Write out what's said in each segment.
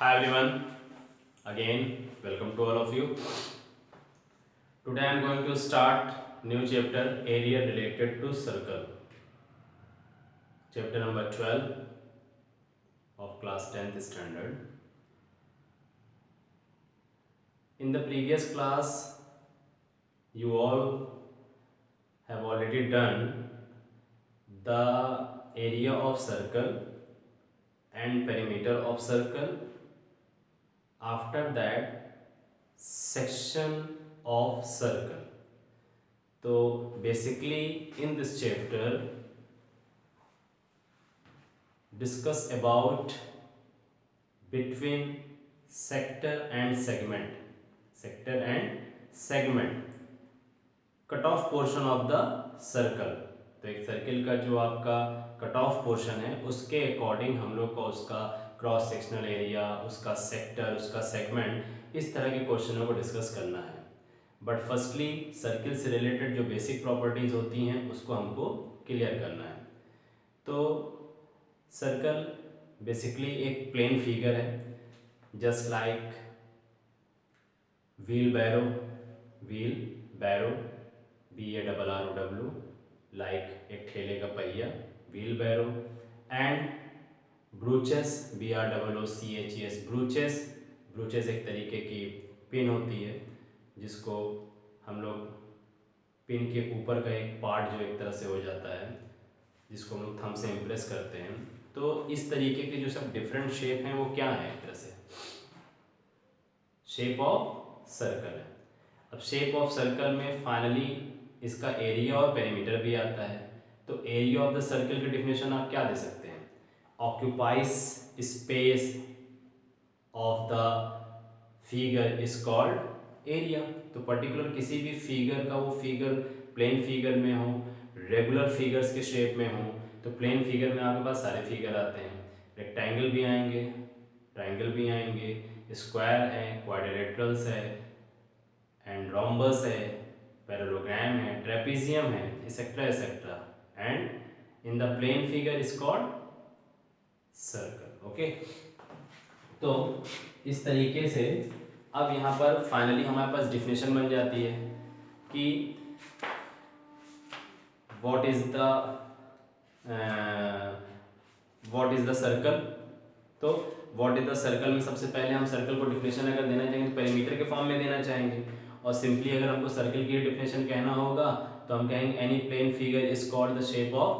Hi everyone, again welcome to all of you. Today I am going to start new chapter area related to circle. Chapter number 12 of class 10th standard. In the previous class you all have already done the area of circle and perimeter of circle. After that section of circle. So basically in this chapter discuss about between sector and segment cut off portion of the circle. तो एक circle का जो आपका cut off portion है उसके according हम लोग को उसका क्रॉस सेक्शनल एरिया, उसका सेक्टर, उसका सेगमेंट, इस तरह के क्वेश्चनों को डिस्कस करना है। बट फर्स्टली सर्किल से रिलेटेड जो बेसिक प्रॉपर्टीज होती हैं उसको हमको क्लियर करना है। तो सर्कल बेसिकली एक प्लेन फिगर है, जस्ट लाइक व्हील बैरो BARROW, लाइक एक ठेले का पहिया, व्हील बैरो। एंड ब्रूचेस BROOCHES, ब्रूचेस एक तरीके की पिन होती है जिसको हम लोग पिन के ऊपर का एक पार्ट जो एक तरह से हो जाता है जिसको हम लोग थंब से इम्प्रेस करते हैं। तो इस तरीके के जो सब डिफरेंट शेप हैं वो क्या है, एक तरह से शेप ऑफ सर्कल है। अब शेप ऑफ सर्कल में फाइनली इसका एरिया और पेरीमीटर भी आता है। तो एरिया ऑफ द सर्कल की डेफिनेशन आप क्या दे सकते हैं? Occupies space of the figure is called area. तो पर्टिकुलर किसी भी फिगर का, वो फिगर प्लेन फिगर में हो, रेगुलर फिगर्स के शेप में हो, तो प्लेन फिगर में आपके पास सारे फिगर आते हैं। रेक्टेंगल भी आएंगे, ट्रायंगल भी आएंगे, स्क्वायर है, क्वाड्रिलेटरल्स है, एंड रोम्बस है, पैरेललोग्राम है, ट्रेपेजियम है, etcetera etcetera. And in the plane figure is called circle. Okay, तो इस तरीके से अब यहाँ पर फाइनली हमारे पास डिफिनेशन बन जाती है कि व्हाट इज द सर्कल। तो व्हाट इज द सर्कल में सबसे पहले हम सर्कल को डिफिनेशन अगर देना चाहेंगे तो पेरीमीटर के फॉर्म में देना चाहेंगे। और सिंपली अगर हमको सर्कल की डिफिनेशन कहना होगा तो हम कहेंगे any plane figure is called the shape of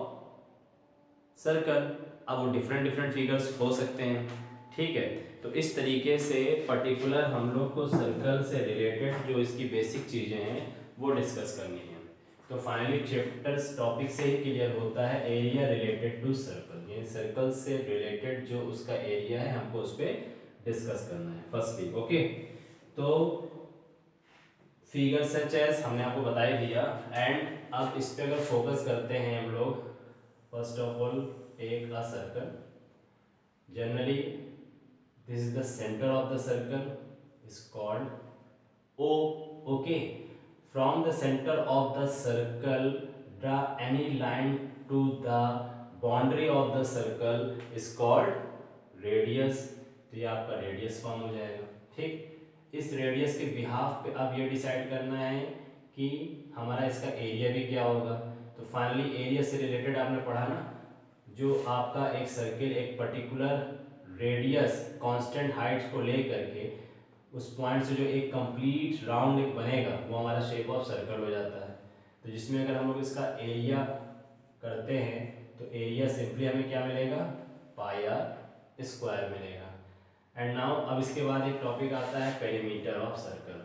circle. अब वो डिफरेंट फिगर्स हो सकते हैं, ठीक है। तो इस तरीके से पर्टिकुलर हम लोग को सर्कल से रिलेटेड जो इसकी बेसिक चीज़ें हैं वो डिस्कस करनी है। तो फाइनली चैप्टर्स टॉपिक से ही क्लियर होता है एरिया रिलेटेड टू सर्कल, ये सर्कल से रिलेटेड जो उसका एरिया है हमको उस पर डिस्कस करना है फर्स्टली। ओके, तो फिगर सच एज हमने आपको बता ही दिया। एंड अब इस पे अगर फोकस करते हैं हम लोग, first of all take a circle. Generally this is the centre of the circle is called O. Okay, from the center of the circle draw any line to the boundary of the circle is called radius। तो ये आपका radius form हो जाएगा, ठीक। इस radius के behalf पे अब ये डिसाइड करना है कि हमारा इसका एरिया भी क्या होगा। तो फाइनली एरिया से रिलेटेड आपने पढ़ा ना, जो आपका एक सर्किल एक पर्टिकुलर रेडियस कांस्टेंट हाइट्स को लेकर के उस पॉइंट से जो एक कंप्लीट राउंड एक बनेगा वो हमारा शेप ऑफ सर्कल हो जाता है। तो जिसमें अगर हम लोग इसका एरिया करते हैं तो एरिया सिंपली हमें क्या मिलेगा, पाई आर स्क्वायर मिलेगा। एंड नाउ अब इसके बाद एक टॉपिक आता है perimeter of circle.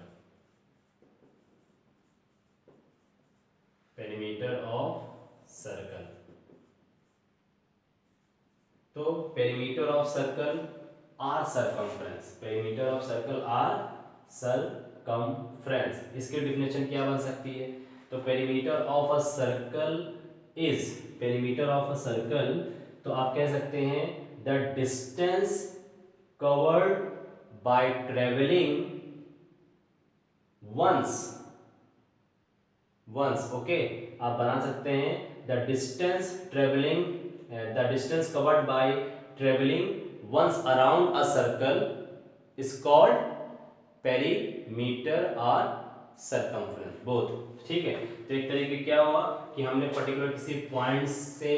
Perimeter of circle, तो perimeter of circle or circumference, perimeter of circle or circumference. इसकी डेफिनेशन क्या बन सकती है? तो perimeter of a circle is, perimeter of a circle तो आप कह सकते हैं the distance covered by travelling once. Okay, आप बना सकते हैं the distance travelling, the distance covered by travelling once around a circle is called perimeter और सरकमफ्रेंस बोथ। ठीक है, तो एक तरीके क्या हुआ कि हमने पर्टिकुलर किसी पॉइंट से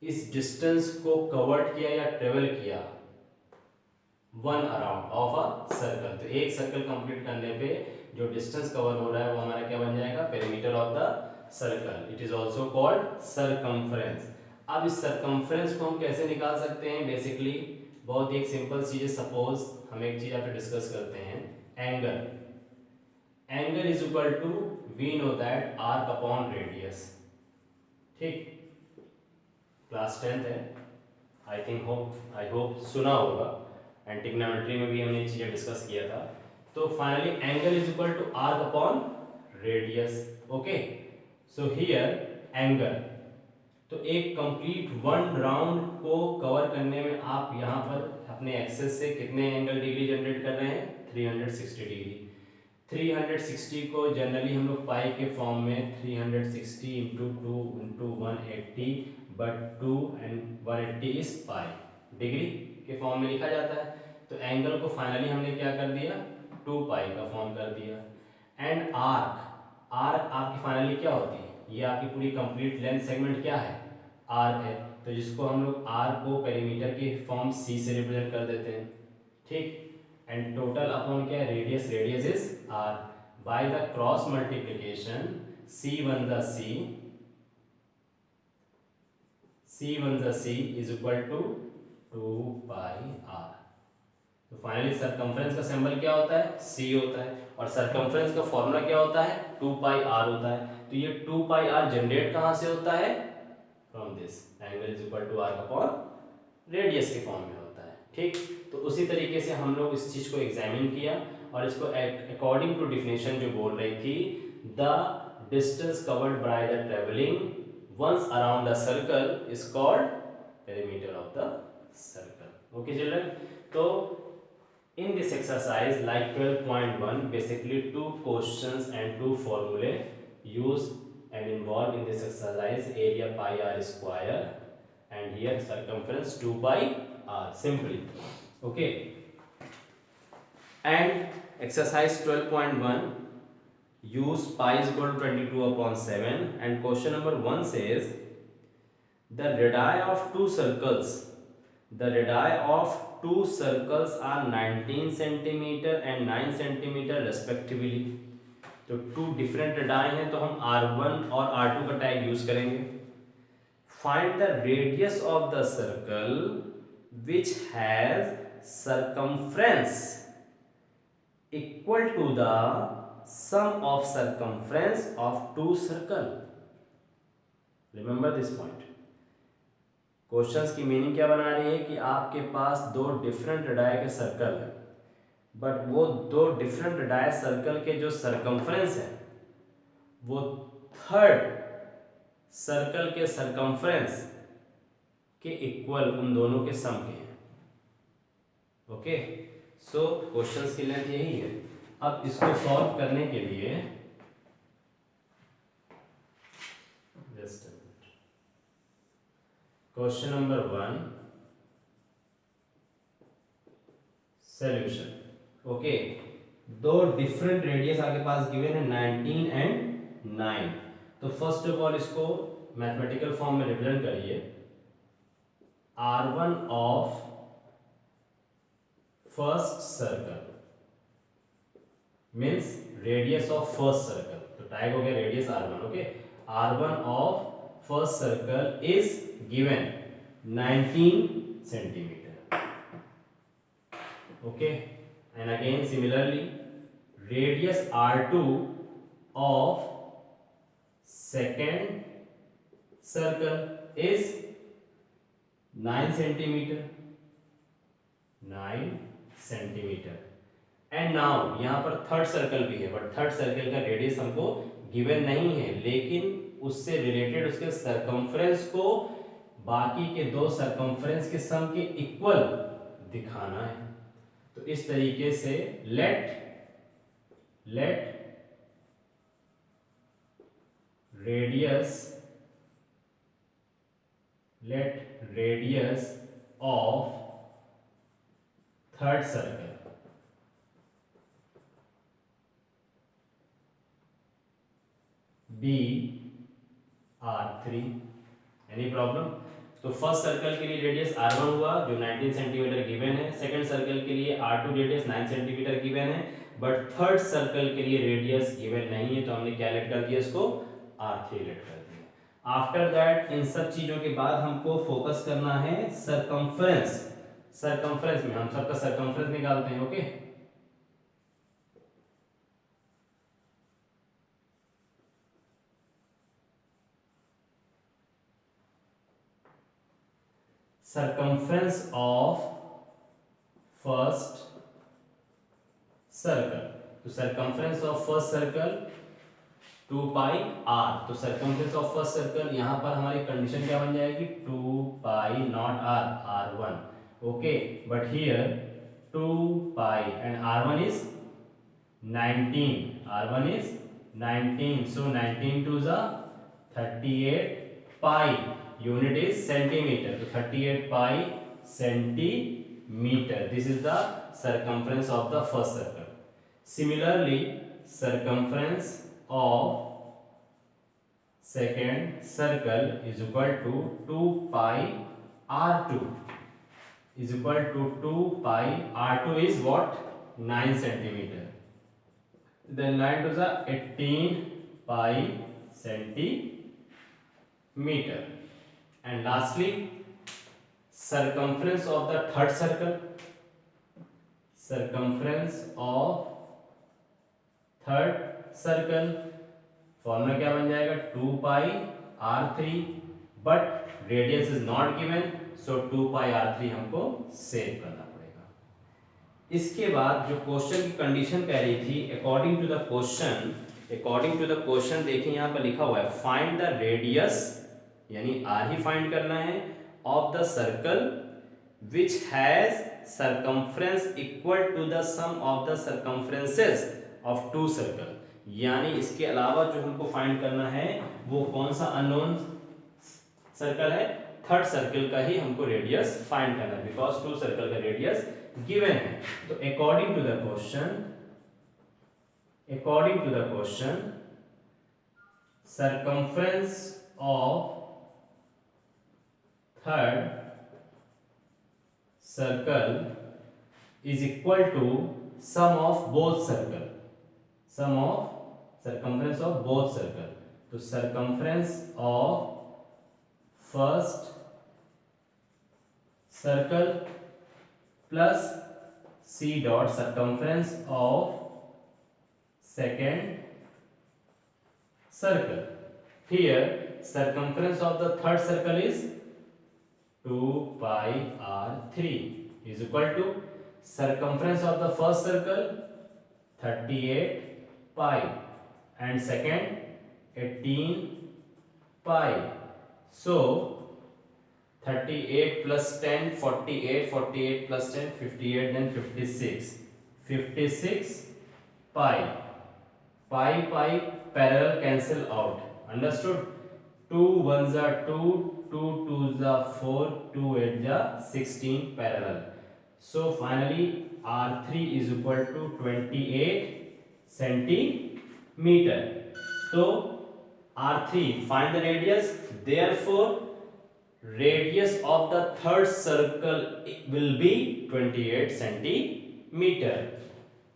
इस डिस्टेंस को कवर्ड किया या ट्रेवल किया one around of a circle. तो एक सर्कल कंप्लीट करने पे जो डिस्टेंस कवर हो रहा है वो हमारा क्या बन जाएगा, perimeter of the circle. It is also called circumference. अब इस सरकमफ्रेंस को हम कैसे निकाल सकते हैं, बेसिकली बहुत ही एक सिंपल चीज है। सपोज हम एक चीज यहाँ पे डिस्कस करते हैं, angle. Angle is equal to, we know that arc upon radius. ठीक, क्लास 10th है, आई होप सुना होगा, एंड ट्रिग्नोमेट्री में भी हमने चीजें डिस्कस किया था। तो finally angle is equal to arc upon radius. Okay, so here angle, तो एक कंप्लीट वन राउंड को कवर करने में आप यहाँ पर अपने एक्सेस से कितने एंगल डिग्री जनरेट कर रहे हैं, 360 डिग्री। 360 को जनरली हम लोग पाई के फॉर्म में 360 into 2 into 180, but 2 and 180 is pi degree के फॉर्म में लिखा जाता है। तो एंगल को फाइनली हमने क्या कर दिया, 2 पाई का फॉर्म कर दिया। एंड आर्क, आर्क आपकी फाइनली क्या होती है, ये आपकी पूरी कंप्लीट लेंथ सेगमेंट क्या है, आर्क है। तो जिसको हम लोग आर्क को पेरीमीटर के फॉर्म सी से रिप्रेजेंट कर देते हैं। ठीक, एंड टोटल अपॉन क्या है, radius, radius is R. By the cross multiplication c is equal to 2 pi R. तो फाइनली सरकमफ्रेंस का सिंबल क्या होता है, c होता है, और सरकमफ्रेंस का फॉर्मूला क्या होता है, 2 पाई आर होता है। तो ये 2 पाई आर जनरेट कहां से होता है, from this angle is equal to arc upon radius के फॉर्म में होता है। ठीक, तो उसी तरीके से हम लोग इस चीज को एग्जामिन किया, और इसको अकॉर्डिंग टू डिफिनेशन जो बोल रही थी, the distance covered by the travelling once around the circle is called perimeter of the circle. Okay children, तो in this exercise like 12.1, basically 2 questions and 2 formulae used and involved in this exercise. Area pi r square and here circumference 2 pi r simply. Okay, and exercise 12.1, use pi is equal to 22 upon 7, and question number 1 says the radii of two circles, the radii of two circles are 19 centimeter and 9 centimeter respectively. तो to different radii हैं, तो हम R1 और R2 का tag use करेंगे। Find the radius of the circle which has circumference equal to the sum of circumference of two circle. Remember this point. Questions की meaning क्या बना रही है कि आपके पास दो डिफरेंट रेडाई के सर्कल है, बट वो दो डिफरेंट रेडाई सर्कल के जो सरकमफ्रेंस है वो थर्ड सर्कल के सरकमफ्रेंस के इक्वल, उन दोनों के सम के हैं। ओके, सो क्वेश्चंस की लेंथ यही है। अब इसको सॉल्व करने के लिए क्वेश्चन नंबर 1 सॉल्यूशन। ओके, दो डिफरेंट रेडियस आपके पास गिवन है 19 एंड 9। तो फर्स्ट ऑफ ऑल इसको मैथमेटिकल फॉर्म में रिप्रेजेंट करिए। R1 of first circle means radius of first circle, तो टैग हो गया radius R1। Okay, R1 of first circle is given 19 centimeter. Okay, and again similarly radius R2 of second circle is 9 centimeter, 9 centimeter. And now यहाँ पर third circle भी है, but third circle का radius हमको given नहीं है, लेकिन उससे रिलेटेड उसके सरकमफ्रेंस को बाकी के दो सरकमफ्रेंस के सम के इक्वल दिखाना है। तो इस तरीके से let radius of third circle be R3। Any problem? तो फर्स्ट सर्कल के लिए रेडियस R1 हुआ जो 19 सेंटीमीटर गिवन है, सेकंड सर्कल के लिए R2 रेडियस 9 सेंटीमीटर गिवन है, बट थर्ड सर्कल के लिए रेडियस गिवन नहीं है, तो हमने क्या लेट कर दिया इसको, R3 लेट कर दिया। आफ्टर दैट इन सब चीजों के बाद हमको फोकस करना है सरकमफ्रेंस। सरकमफ्रेंस में हम सबका सरकमफ्रेंस निकालते हैं, okay. circumference of first circle, तो circumference of first circle 2 pi r, तो circumference of first circle यहाँ पर हमारी कंडीशन क्या बन जाएगी, 2 pi not r, r1, okay, but here 2 pi and r1 is 19, r1 is 19, so 19 to the 38 pi, unit is centimeter, so 38 pi centimeter, this is the circumference of the first circle. Similarly, circumference of second circle is equal to 2 pi r2 is equal to 2 pi r2 is what, 9 centimeter, then 9 to the 18 pi centimeter. And lastly, circumference of the third circle, circumference of third circle formula क्या बन जाएगा, 2 पाई r3, but radius is not given, so 2 pi r3 हमको save करना पड़ेगा। इसके बाद जो question की कंडीशन कह रही थी, अकॉर्डिंग टू द क्वेश्चन देखिए यहाँ पर लिखा हुआ है फाइंड द रेडियस, यानी r ही फाइंड करना है, of the circle which has circumference equal to the sum of the circumferences of two circle, यानी इसके अलावा जो हमको फाइंड करना है वो कौन सा अननोन सर्कल है, थर्ड सर्कल का ही हमको रेडियस फाइंड करना है, बिकॉज टू सर्कल का रेडियस गिवन है। तो according to the question circumference of third circle is equal to sum of both circle, sum of circumference of both circle, तो circumference of first circle plus c dot circumference of second circle, here circumference of the third circle is 2 pi r3 is equal to circumference of the first circle 38 pi and second 18 pi, so 38 plus 10 48, 48 plus 10 58, then 56 pi, pi parallel cancel out, understood, 2 1s are 2, 2 2s are 4, 2 8s are 16 parallel, so finally r3 is equal to 28 centimeter, so r3 find the radius, therefore radius of the third circle will be 28 centimeter,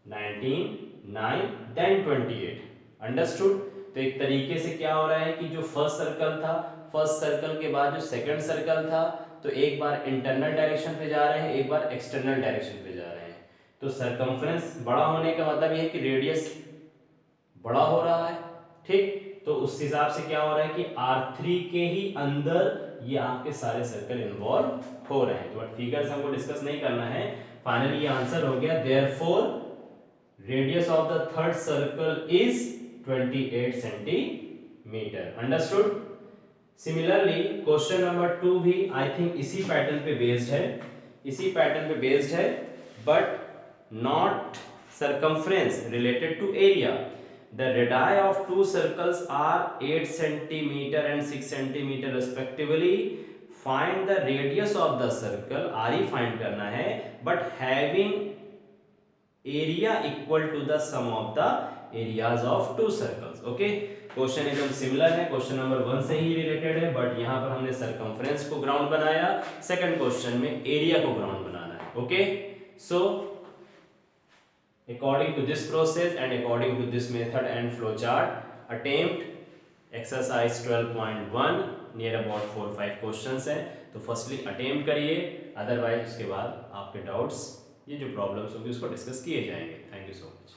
19 9 then 28, understood। तो एक तरीके से क्या हो रहा है कि जो फर्स्ट सर्कल था, फर्स्ट सर्कल के बाद जो सेकंड सर्कल था, तो एक बार इंटरनल डायरेक्शन पे जा रहे हैं, एक बार एक्सटर्नल डायरेक्शन पे जा रहे हैं, तो सरकमफ्रेंस बड़ा होने का मतलब ये है कि रेडियस बड़ा हो रहा है, ठीक, तो उस हिसाब से क्या हो रहा है कि R3 के ही अंदर ये आपके सारे सर्कल इन्वॉल्व हो रहे हैं, बट फिगर्स हमको डिस्कस नहीं करना है, फाइनली ये आंसर हो गया, therefore radius of the third circle is 28 centimetre, understood. Similarly question number 2 भी आई थिंक इसी पैटर्न पे बेस्ड है, but not circumference related to area. The radii of two circles are 8 centimeter and 6 centimeter respectively. Find the radius of the circle, R ही find करना है, but having area equal to the sum of the areas of two circles. Okay, question एकदम similar है, question number 1 से ही related है, but यहाँ पर हमने सरकमफ्रेंस को ग्राउंड बनाया, सेकंड क्वेश्चन में एरिया को ग्राउंड बनाना है। Okay, so according to this process and according to this method and flow chart, attempt exercise 12.1 near about 4-5 questions हैं, तो फर्स्टली अटेम्प्ट करिए, अदरवाइज उसके बाद आपके डाउट्स, ये जो प्रॉब्लम्स होंगी उसको डिस्कस किए जाएंगे। Thank you so much.